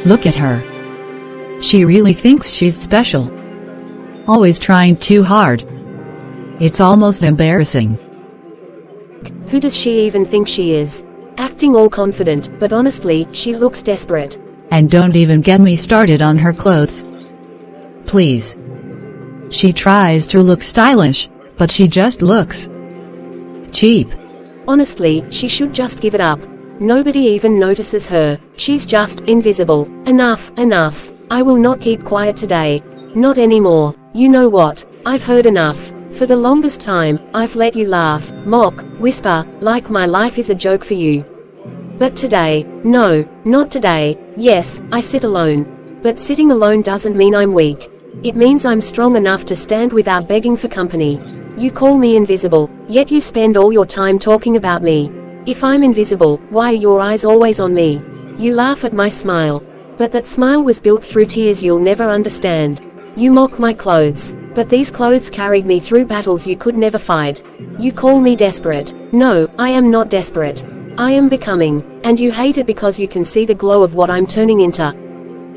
Look at her. She really thinks she's special. Always trying too hard. It's almost embarrassing. Who does she even think she is? Acting all confident, but honestly, she looks desperate. And don't even get me started on her clothes. Please. She tries to look stylish, but she just looks cheap. Honestly, she should just give it up. Nobody even notices her. She's just invisible. Enough, enough. I will not keep quiet today. Not anymore. You know what? I've heard enough. For the longest time, I've let you laugh, mock, whisper, like my life is a joke for you. But today, no, not today. Yes, I sit alone. But sitting alone doesn't mean I'm weak. It means I'm strong enough to stand without begging for company. You call me invisible, yet you spend all your time talking about me. If I'm invisible, why are your eyes always on me? You laugh at my smile. But that smile was built through tears you'll never understand. You mock my clothes. But these clothes carried me through battles you could never fight. You call me desperate. No, I am not desperate. I am becoming. And you hate it because you can see the glow of what I'm turning into.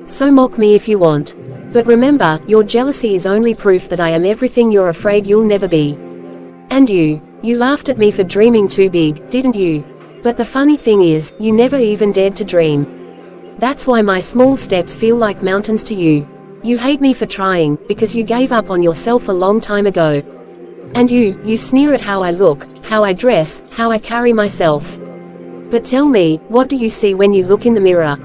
So mock me if you want. But remember, your jealousy is only proof that I am everything you're afraid you'll never be. And you laughed at me for dreaming too big, didn't you? But the funny thing is, you never even dared to dream. That's why my small steps feel like mountains to you. You hate me for trying, because you gave up on yourself a long time ago. And you sneer at how I look, how I dress, how I carry myself. But tell me, what do you see when you look in the mirror?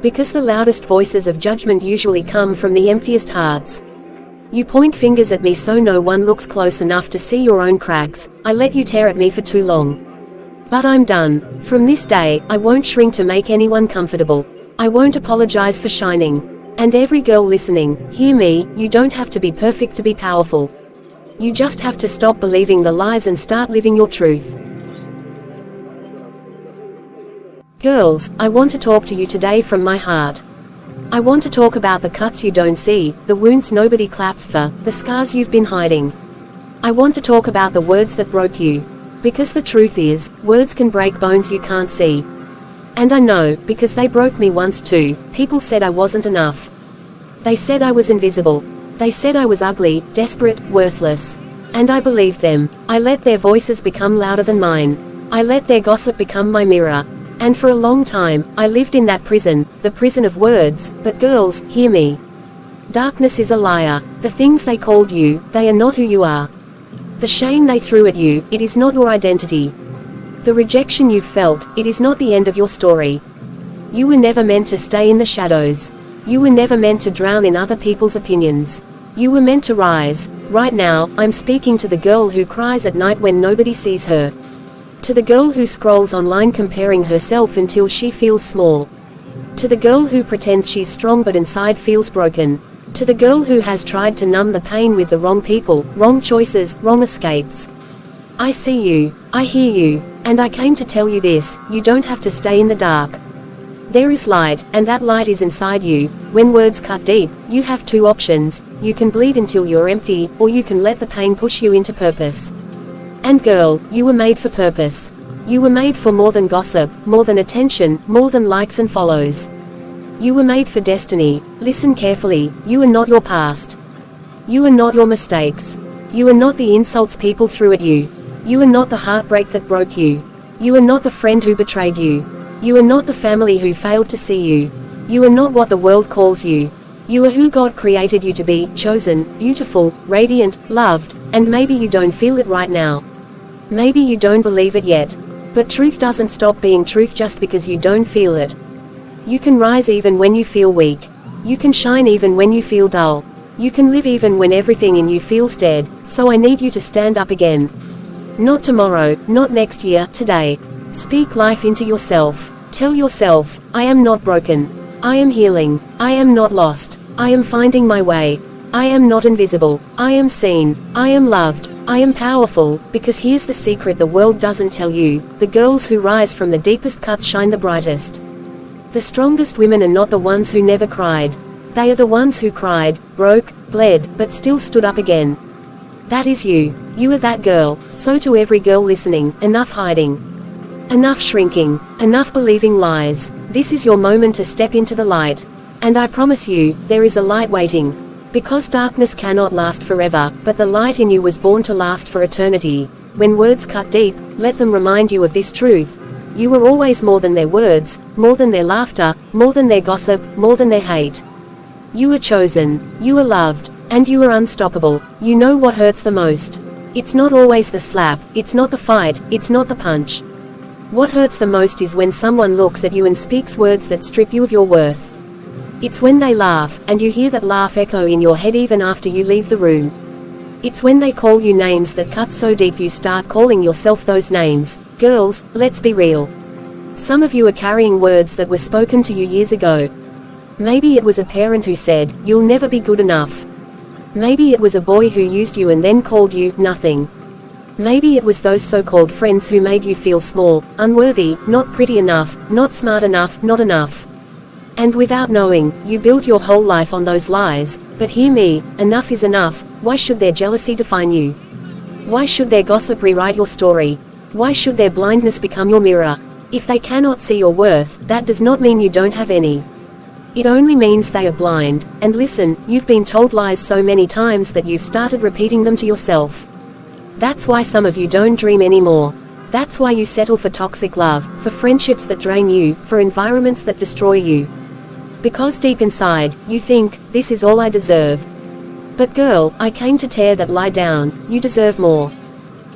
Because the loudest voices of judgment usually come from the emptiest hearts. You point fingers at me so no one looks close enough to see your own cracks. I let you tear at me for too long. But I'm done. From this day, I won't shrink to make anyone comfortable. I won't apologize for shining. And every girl listening, hear me, you don't have to be perfect to be powerful. You just have to stop believing the lies and start living your truth. Girls, I want to talk to you today from my heart. I want to talk about the cuts you don't see, the wounds nobody claps for, the scars you've been hiding. I want to talk about the words that broke you. Because the truth is, words can break bones you can't see. And I know, because they broke me once too. People said I wasn't enough. They said I was invisible. They said I was ugly, desperate, worthless. And I believed them. I let their voices become louder than mine. I let their gossip become my mirror. And for a long time, I lived in that prison, the prison of words. But girls, hear me. Darkness is a liar. The things they called you, they are not who you are. The shame they threw at you, it is not your identity. The rejection you've felt, it is not the end of your story. You were never meant to stay in the shadows. You were never meant to drown in other people's opinions. You were meant to rise. Right now, I'm speaking to the girl who cries at night when nobody sees her. To the girl who scrolls online comparing herself until she feels small. To the girl who pretends she's strong but inside feels broken. To the girl who has tried to numb the pain with the wrong people, wrong choices, wrong escapes. I see you, I hear you, and I came to tell you this: you don't have to stay in the dark. There is light, and that light is inside you. When words cut deep, you have two options: you can bleed until you're empty, or you can let the pain push you into purpose. And girl, you were made for purpose. You were made for more than gossip, more than attention, more than likes and follows. You were made for destiny. Listen carefully, you are not your past. You are not your mistakes. You are not the insults people threw at you. You are not the heartbreak that broke you. You are not the friend who betrayed you. You are not the family who failed to see you. You are not what the world calls you. You are who God created you to be: chosen, beautiful, radiant, loved. And maybe you don't feel it right now. Maybe you don't believe it yet. But truth doesn't stop being truth just because you don't feel it. You can rise even when you feel weak. You can shine even when you feel dull. You can live even when everything in you feels dead. So I need you to stand up again. Not tomorrow, not next year, today. Speak life into yourself. Tell yourself, I am not broken. I am healing. I am not lost. I am finding my way. I am not invisible. I am seen. I am loved. I am powerful. Because here's the secret the world doesn't tell you: the girls who rise from the deepest cuts shine the brightest. The strongest women are not the ones who never cried. They are the ones who cried, broke, bled, but still stood up again. That is you. You are that girl. So to every girl listening, enough hiding. Enough shrinking. Enough believing lies. This is your moment to step into the light. And I promise you, there is a light waiting. Because darkness cannot last forever, but the light in you was born to last for eternity. When words cut deep, let them remind you of this truth. You were always more than their words, more than their laughter, more than their gossip, more than their hate. You are chosen, you are loved, and you are unstoppable. You know what hurts the most. It's not always the slap, it's not the fight, it's not the punch. What hurts the most is when someone looks at you and speaks words that strip you of your worth. It's when they laugh, and you hear that laugh echo in your head even after you leave the room. It's when they call you names that cut so deep you start calling yourself those names. Girls, let's be real. Some of you are carrying words that were spoken to you years ago. Maybe it was a parent who said, "You'll never be good enough." Maybe it was a boy who used you and then called you nothing. Maybe it was those so-called friends who made you feel small, unworthy, not pretty enough, not smart enough, not enough. And without knowing, you built your whole life on those lies. But hear me, enough is enough. Why should their jealousy define you? Why should their gossip rewrite your story? Why should their blindness become your mirror? If they cannot see your worth, that does not mean you don't have any. It only means they are blind. And listen, you've been told lies so many times that you've started repeating them to yourself. That's why some of you don't dream anymore. That's why you settle for toxic love, for friendships that drain you, for environments that destroy you. Because deep inside, you think, this is all I deserve. But girl, I came to tear that lie down. You deserve more.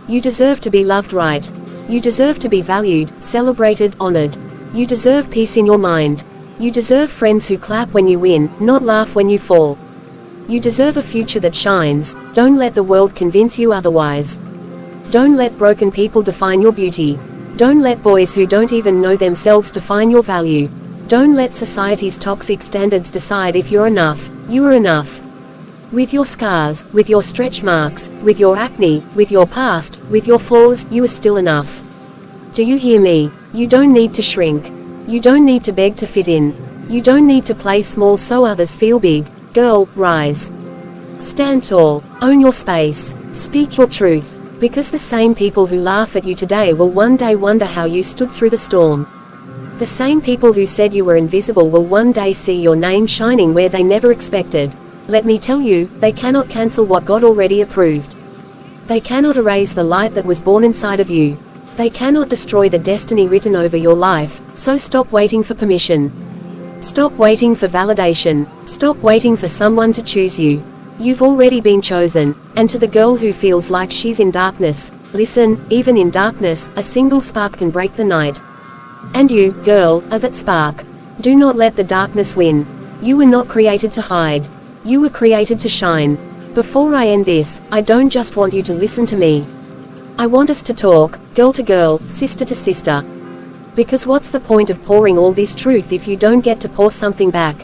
You deserve to be loved right. You deserve to be valued, celebrated, honored. You deserve peace in your mind. You deserve friends who clap when you win, not laugh when you fall. You deserve a future that shines. Don't let the world convince you otherwise. Don't let broken people define your beauty. Don't let boys who don't even know themselves define your value. Don't let society's toxic standards decide if you're enough. You are enough. With your scars, with your stretch marks, with your acne, with your past, with your flaws, you are still enough. Do you hear me? You don't need to shrink. You don't need to beg to fit in. You don't need to play small so others feel big. Girl, rise. Stand tall. Own your space. Speak your truth. Because the same people who laugh at you today will one day wonder how you stood through the storm. The same people who said you were invisible will one day see your name shining where they never expected. Let me tell you, they cannot cancel what God already approved. They cannot erase the light that was born inside of you. They cannot destroy the destiny written over your life, so stop waiting for permission. Stop waiting for validation. Stop waiting for someone to choose you. You've already been chosen. And to the girl who feels like she's in darkness, listen, even in darkness, a single spark can break the night. And you, girl, are that spark. Do not let the darkness win. You were not created to hide. You were created to shine. Before I end this, I don't just want you to listen to me. I want us to talk, girl to girl, sister to sister. Because what's the point of pouring all this truth if you don't get to pour something back?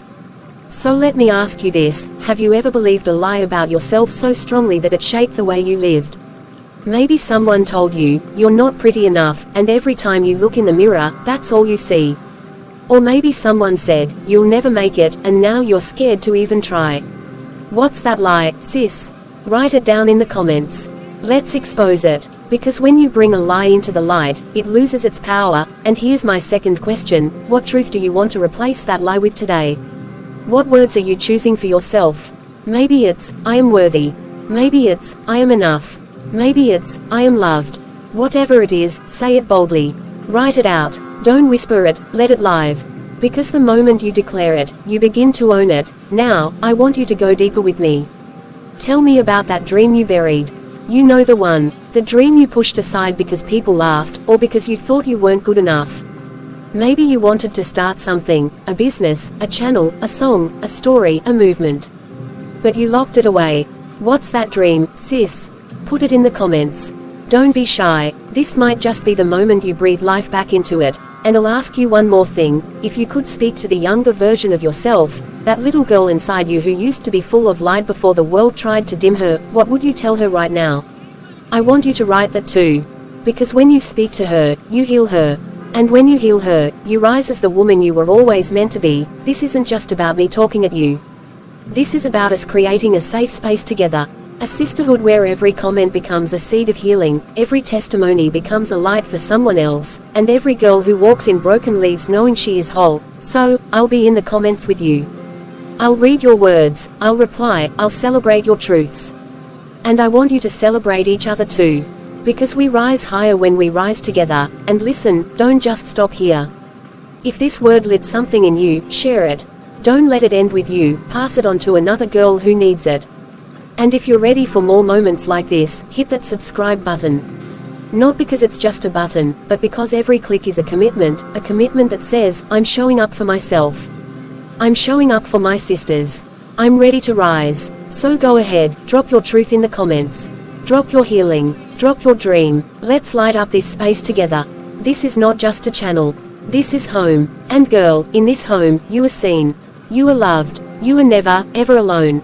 So let me ask you this, have you ever believed a lie about yourself so strongly that it shaped the way you lived? Maybe someone told you, you're not pretty enough, and every time you look in the mirror, that's all you see. Or maybe someone said, you'll never make it, and now you're scared to even try. What's that lie, sis? Write it down in the comments. Let's expose it. Because when you bring a lie into the light, it loses its power. And here's my second question, what truth do you want to replace that lie with today? What words are you choosing for yourself? Maybe it's, I am worthy. Maybe it's, I am enough. Maybe it's, I am loved. Whatever it is, say it boldly. Write it out. Don't whisper it, let it live. Because the moment you declare it, you begin to own it. Now, I want you to go deeper with me. Tell me about that dream you buried. You know the one. The dream you pushed aside because people laughed, or because you thought you weren't good enough. Maybe you wanted to start something, a business, a channel, a song, a story, a movement. But you locked it away. What's that dream, sis? Put it in the comments. Don't be shy. This might just be the moment you breathe life back into it. And I'll ask you one more thing. If you could speak to the younger version of yourself, that little girl inside you who used to be full of light before the world tried to dim her, what would you tell her right now? I want you to write that too. Because when you speak to her, you heal her. And when you heal her, you rise as the woman you were always meant to be. This isn't just about me talking at you. This is about us creating a safe space together. A sisterhood where every comment becomes a seed of healing, every testimony becomes a light for someone else, and every girl who walks in broken leaves knowing she is whole. So, I'll be in the comments with you. I'll read your words, I'll reply, I'll celebrate your truths. And I want you to celebrate each other too. Because we rise higher when we rise together. And listen, don't just stop here. If this word lit something in you, share it. Don't let it end with you, pass it on to another girl who needs it. And if you're ready for more moments like this, hit that subscribe button. Not because it's just a button, but because every click is a commitment that says, I'm showing up for myself. I'm showing up for my sisters. I'm ready to rise. So go ahead, drop your truth in the comments. Drop your healing. Drop your dream. Let's light up this space together. This is not just a channel. This is home. And girl, in this home, you are seen. You are loved. You are never, ever alone.